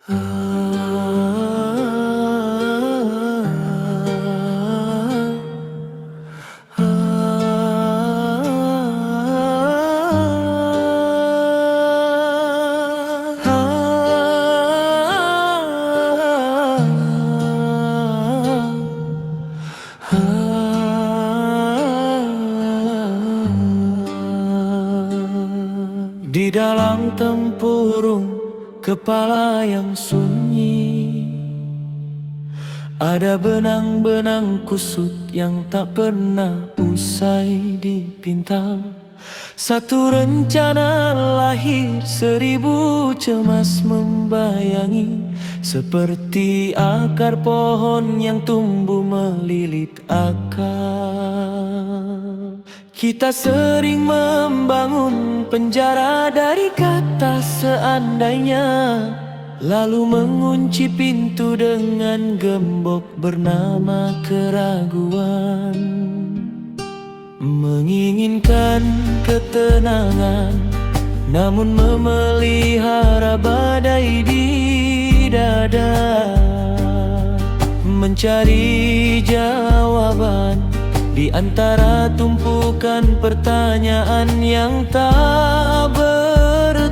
Di dalam tempurung kepala yang sunyi, ada benang-benang kusut yang tak pernah usai dipintal. Satu rencana lahir, 1000 cemas membayangi, seperti akar pohon yang tumbuh melilit akar. Kita sering membangun penjara dari kata seandainya, lalu mengunci pintu dengan gembok bernama keraguan. Menginginkan ketenangan, namun memelihara badai di dada. Mencari jawaban di antara tumpukan pertanyaan yang tak bertuan.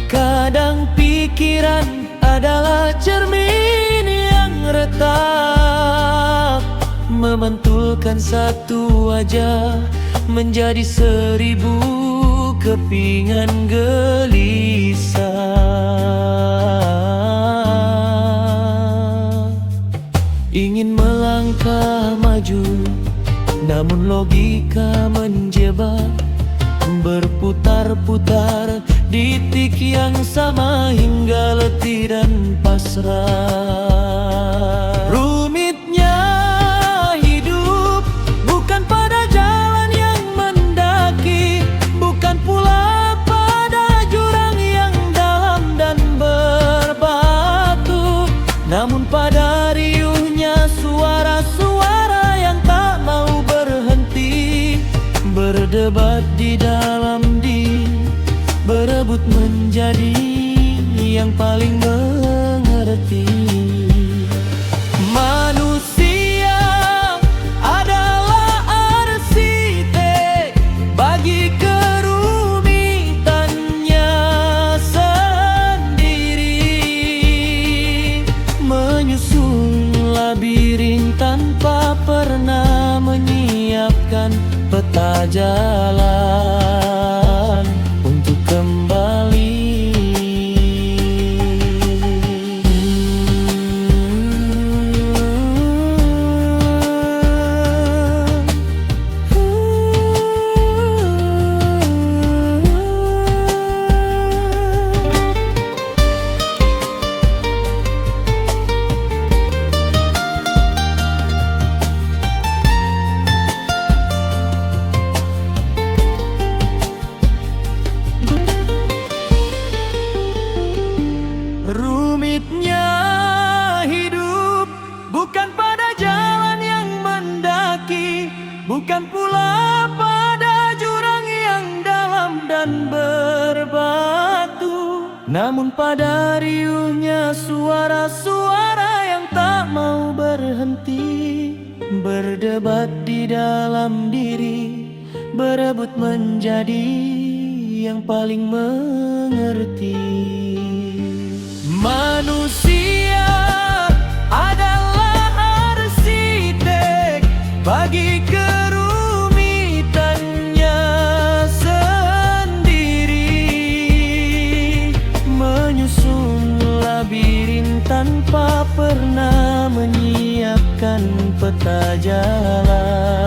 Kadang pikiran adalah cermin yang retak, memantulkan satu wajah menjadi 1000 kepingan gelisah. Ingin melangkah maju, namun logika menjebak, berputar-putar di titik yang sama hingga letih dan pasrah. Rumitnya hidup bukan pada jalan yang mendaki, bukan pula pada jurang yang dalam dan berbatu, namun pada riuhnya suara-suara yang tak mau berhenti, berdebat di dalam diri, berebut menjadi yang paling mengerti. Manusia adalah arsitek bagi kerumitannya sendiri, menyusun labirin tanpa pernah menyiapkan peta jalan untuk kembali. Rumitnya hidup bukan pada jalan yang mendaki, bukan pula pada jurang yang dalam dan berbatu, namun pada riuhnya suara-suara yang tak mau berhenti, berdebat di dalam diri, berebut menjadi yang paling mengerti. Manusia adalah arsitek bagi kerumitannya sendiri, menyusun labirin tanpa pernah menyiapkan peta jalan